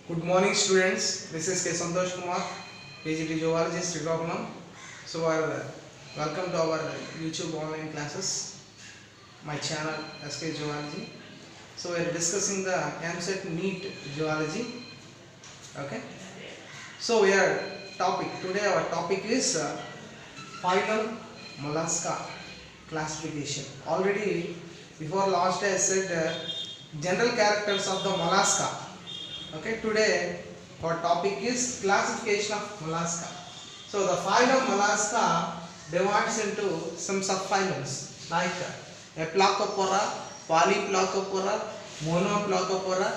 Good morning, students. This is K. Santosh Kumar, PGT Zoologist, Srikakulam. So, welcome to our YouTube online classes. My channel SK Zoology. So, we are discussing the MSET NEET Zoology. Okay. So, today our topic is phylum Mollusca classification. Already before last day I said general characters of the mollusca. Okay, today our topic is classification of mollusca. So the phylum mollusca divides into some subphylums like Eplacopora, Polyplacopora, Monoplacopora,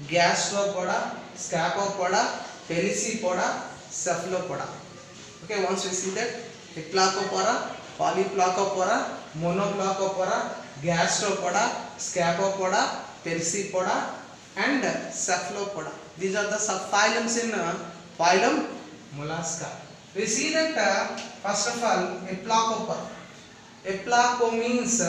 Gastropoda, Scapopoda, Pelecypoda, Cephalopoda. Okay, once we see that Eplacopora, Polyplacopora, Monoplacopora, Gastropoda, Scapopoda, Pelecypoda and Cephalopoda. These are the subphylums in phylum Mollusca. We see that first of all Eplacopora. Eplaco means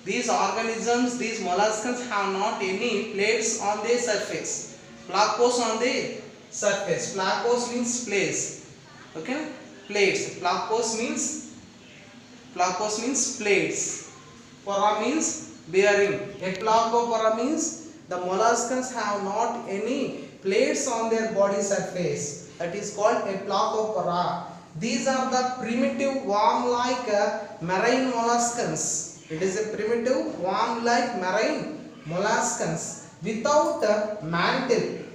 these organisms, these molluscans have not any plates on their surface. Placos on the surface. Placos means plates. Okay, plates. Placos means plates. Pora means bearing. Eplacopora means the molluscans have not any plates on their body surface. That is called Eplacopora. These are the primitive worm-like marine molluscans. It is a primitive worm-like marine molluscans without mantle.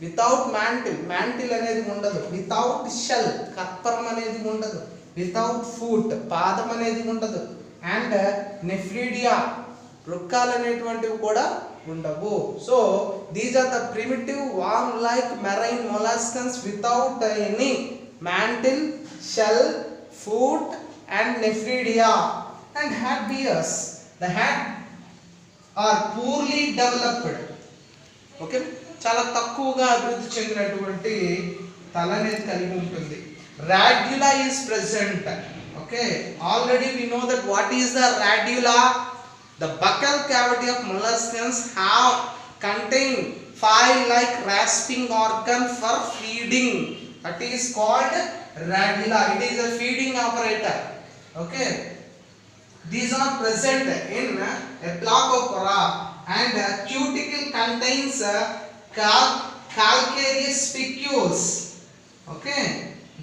Without mantle అనేది ఉండదు. Without shell, కర్పరం అనేది ఉండదు. Without foot, పాదం అనేది ఉండదు. And nephridia, వృక్కాలు అనేటువంటివి కూడా ఉండవు. So these are the primitive worm-like marine molluscans without any mantle, shell, foot and nephridia and head bears. The head are poorly developed. Okay, చాలా తక్కువగా అభివృద్ధి చెందినటువంటి తల అనేది కలిగి ఉంటుంది. Radula is present. Okay, already we know that what is the radula. The buccal cavity of molluscans have contain file-like rasping organ for feeding. That is called radula. It is a feeding operator. Okay, these are present in Eplacopora and cuticle contains calcareous spicules. Okay,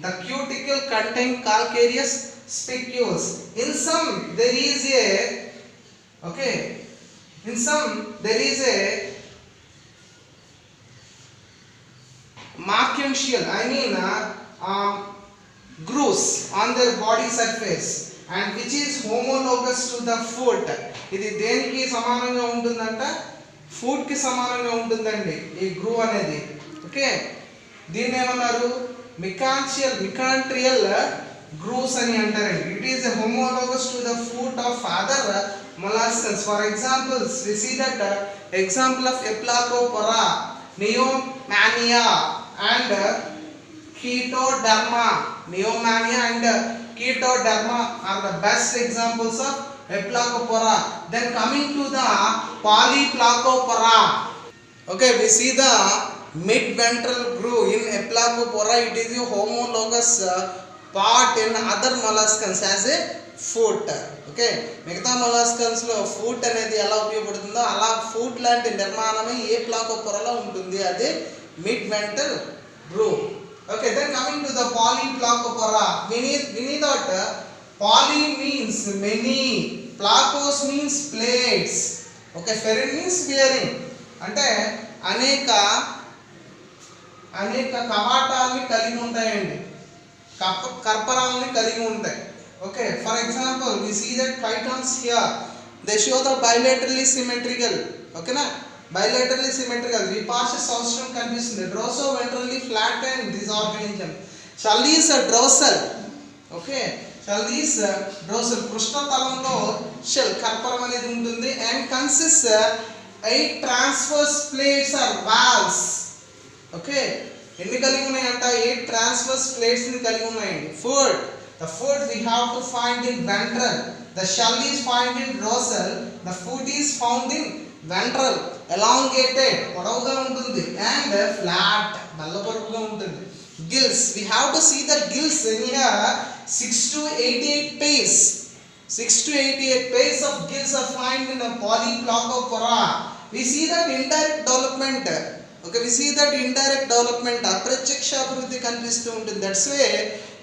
the cuticle contain calcareous spicules. In some there is a marcential, grooves on their body surface and which is homologous to the foot. ఇది దేనికి సమానంగా ఉంటుందంట? Foot కి సమానంగా ఉంటుందండి ఈ groove అనేది. Okay, దీన్ని ఏమన్నారు? మికాంట్రియల్ grooves అని అంటారండి. It is homologous to the foot of other molluscans. For example, we see that example of Eplacopora, Neomania and Chaetoderma. Neomania and Chaetoderma are the best examples of Eplacopora. Then coming to the Polyplacopora. Okay, we see the mid-ventral groove in Eplacopora. It is a homologous part in other molluscans as a foot. Okay, మిగతా molluscans లో foot అనేది ఎలా ఉపయోగపడుతుందో అలా foot లాంటి నిర్మాణమే ఏ ప్లాకోపొరలో ఉంటుంది. అదే mid ventral groove. Okay, then coming to the Polyplacopora. we need that poly means many, placos means plates. Okay, ferin means bearing, అంటే అనేక కవాటాలని కలిగి ఉంటాయండి, కర్పరాలని కలిగి ఉంటాయి. Okay, for example, we see that pythons here, they show the bilaterally symmetrical. Okay na, bilaterally symmetrical విపార్శ్వ సౌష్టవం కనిపిస్తుంది. Dorso-ventrally flattened this organism. Challis dorsal. Okay, Challis dorsal, పృష్ఠతలంలో shell కర్పరం అనేది ఉంటుంది and consists 8 transverse plates or valves. Okay, ఎన్ని కలిగి ఉన్నాయంట? 8 transverse plates ని కలిగి ఉన్నాయండి. The foot we have to find in ventral. The shell is found in dorsal. The foot is found in ventral. elongated పొడవుగా ఉంటుంది and flat నల్లపరుపుగా ఉంటుంది. Gills, we have to see the gills in here 6 to 88 pairs. 6 to 88 pairs of gills are found in a Polyplacopora. We see that indirect development. Okay, we see that indirect development అప్రత్యక్షాభివృద్ధి కనిపిస్తూ ఉంటుంది. That's why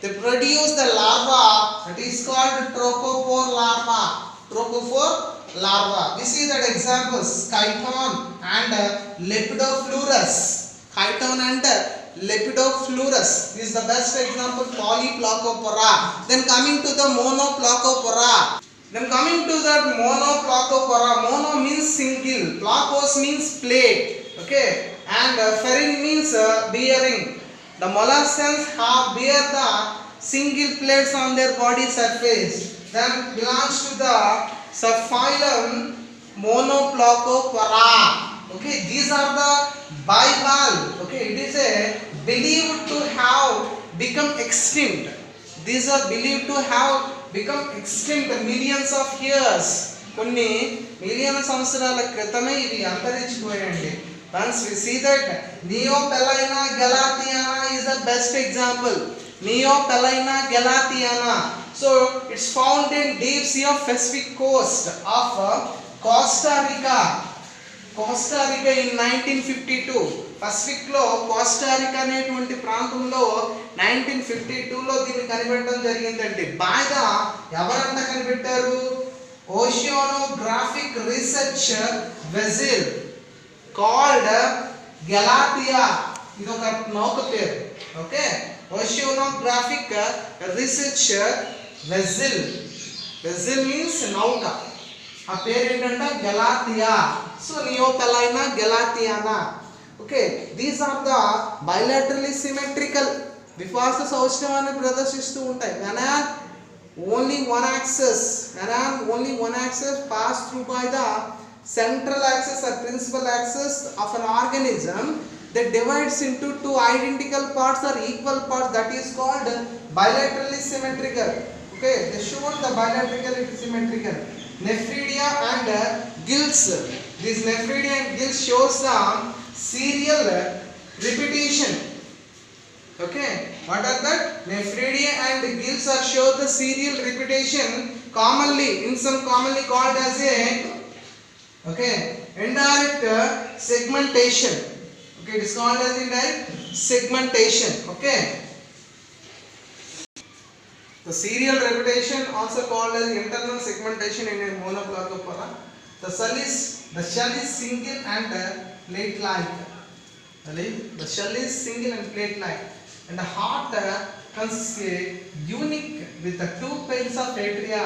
they produce the larva that is called trochophore larva. Trochophore larva. We see that examples Chiton and Lepidopleurus. Chiton and Lepidopleurus is the best example, Polyplacopora. Then coming to the Monoplacopora. Then coming to that Monoplacopora. Mono means single, placos means plate. Okay, and ferrin means bearing. The molluscans have bear the single plates on their body surface. Then belongs to the subphylum Monoplacopora. Okay, these are the bivalve. Okay, it is a believed to have become extinct. These are believed to have become extinct millions of years. కొన్ని million సంవత్సరాల క్రితమే ఇవి అంతరించిపోయాయండి. Once we see that Neopelina galatiana is the best example. Neopelina galatiana. So it's found in deep sea of Pacific coast of Costa Rica. Costa Rica in 1952. Pacific లో Costa Rica అనేటువంటి ప్రాంతంలో 1952 లో దీన్ని కనిపెట్టడం జరిగిందండి. బాగా ఎవరంట కనిపెట్టారు? Oceanographic research vessel called Galathea. ఇది ఒక నౌక పేరు. Okay, oceanographic research vessel. Vessel means నౌక. ఆ పేరు ఏంటంటే Galathea. So Neopilina galatheae. Okay, these are the bilaterally symmetrical విశ్వాస సౌష్ఠవాన్ని ప్రదర్శిస్తూ ఉంటాయి. Whenever only one axis pass through by the central axis or principal axis of an organism that divides into two identical parts or equal parts, that is called bilaterally symmetrical. Okay, they show the bilaterally symmetrical. Nephridia and gills. This nephridia and gills shows the serial repetition. Okay, what are that? Nephridia and gills are show the serial repetition, commonly in some commonly called as a indirect segmentation. Okay, it is called as indirect segmentation. Okay, the serial repetition also called as internal segmentation in a Monoplacopora. The shell is single and plate-like. The shell is single and plate-like, and the heart consists unique with the two pairs of atria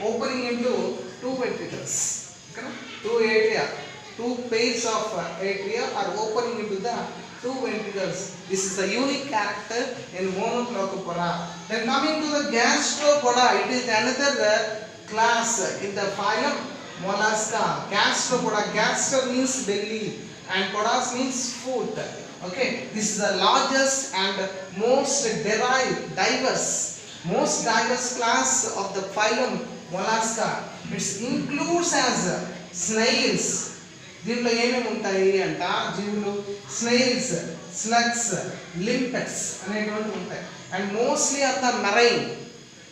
opening into two ventricles. Two pairs of atria are opening into the two ventricles. This is a unique character in Monoplacopora. Then coming to the Gastropoda, it is another class in the phylum Mollusca. Gastropoda. Gaster means belly and podas means foot. Okay, this is the largest and most diverse class of the phylum Mollusca. It includes as snails. దీంట్లో ఏమేమి ఉంటాయి అంట జీవులు? Snails, slugs, limpets అనేటువంటి ఉంటాయి. And mostly are the marine.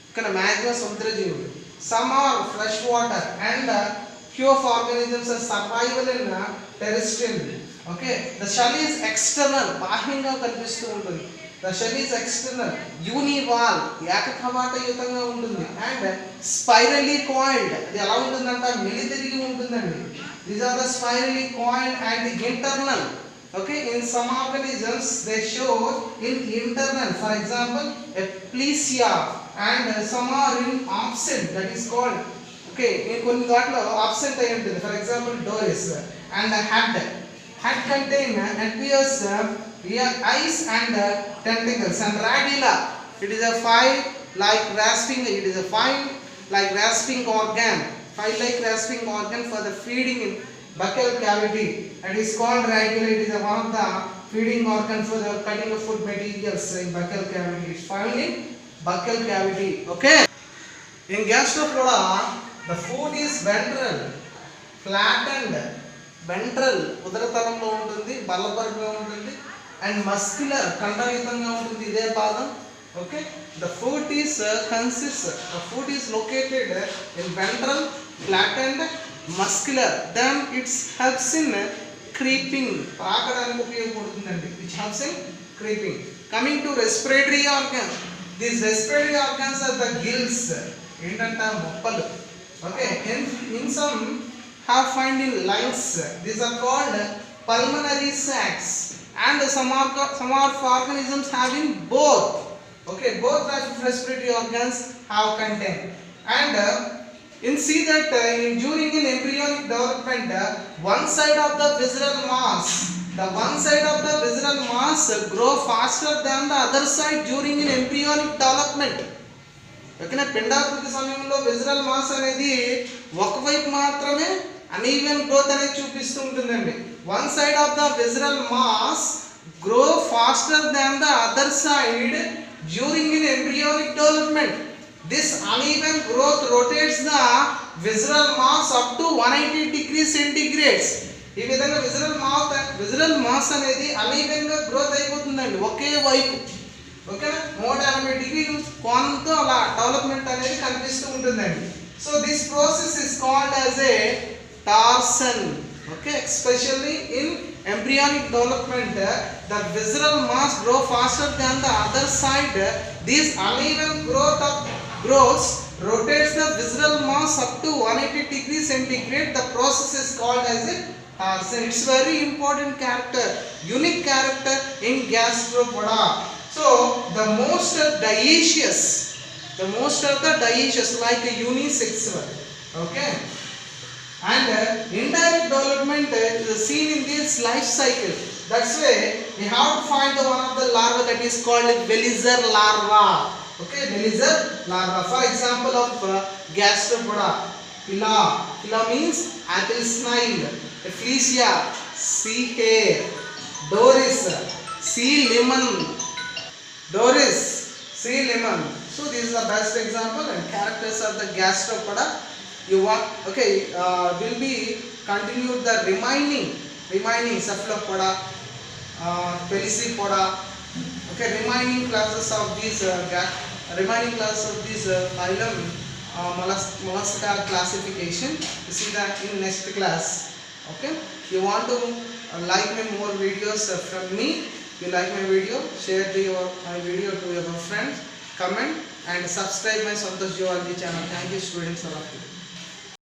ఇక్కడ maximum సముద్ర జీవులు. Some are fresh water and few of organisms are survival in terrestrial. Okay, the shell is external, బాహ్యంగా కనిపిస్తూ ఉంటుంది. The shell is external, univalve, ఏకకవాటయుతంగా ఉంటుంది. And spirally coiled, అది ఎలా ఉంటుందంట? మెలితిరిగి ఉంటుందండి. These are the spirally coiled and internal. Okay, in some organisms they show in internal, for example Aplysia, and some are in absent, that is called. Okay, in కొన్ని వాటిలో absent అయి ఉంటుంది. For example Doris. And head contain appears eyes and tentacles. And radula, it is a file like rasping organ. File like rasping organ for the feeding in buccal cavity. It is called radula. It is one of the feeding organ for the cutting of food materials in buccal cavity. It is found in buccal cavity. Okay, in Gastropoda the food is ventral, flattened, ventral ఉదరతలంలో ఉంటుంది, బల్లపరుపుగా ఉంటుంది, and muscular కండరయుతంగా ఉంటుంది ఇదే భాగం. Okay, the foot is located in ventral, flattened, muscular, then it helps in creeping, పాకడానికి ఉపయోగపడుతుందండి, which helps in creeping. Coming to respiratory organs, these respiratory organs are the gills, ఏంటంటే మొప్పలు. Okay, in some have found in lungs, these are called pulmonary sacs, and some of organisms having both. Okay, both types of respiratory organs have content. And you see that during in embryonic development, one side of the visceral mass grow faster than the other side during in embryonic development. ఓకేనా, పిండాకృతి సమయంలో visceral mass అనేది ఒకవైపు మాత్రమే uneven growth అనేది చూపిస్తూ ఉంటుందండి. One side of the visceral mass grow faster than the other side during in embryonic development. This uneven growth rotates the visceral mass up to 180 degrees centigrades. ఈ విధంగా visceral mass అనేది uneven గా growth అయిపోతుందండి ఒకే వైపు. ఓకేనా, 180 డిగ్రీల కోణంతో అలా డెవలప్మెంట్ అనేది కనిపిస్తూ ఉంటుందండి. So this process is called as a torsion. Okay, especially in embryonic development, the visceral mass grow faster than the other side. This uneven growth rotates the visceral mass up to 180 degrees centigrade. The process is called as a tarsan. It's very important character, unique character in gastropoda. So the most of the dioecious like unisexual. Okay, and indirect development is seen in this life cycle. That's why we have to find the one of the larva that is called Welliser larva. Okay, Welliser larva. For example of gastropoda, Pila means apple snail, Ephlesia sea hare, Doris sea lemon. So this is the best example and characters of the gastropoda. You want, okay, will be continued the remaining cephalopoda, pelecypoda. Okay, remaining classes of these phylum mollusca classification. You see that in next class. Okay, you want to like my more videos from me. You like my video, share my video to your friends, comment and subscribe my Santosh Geology channel. Thank you students, all of you.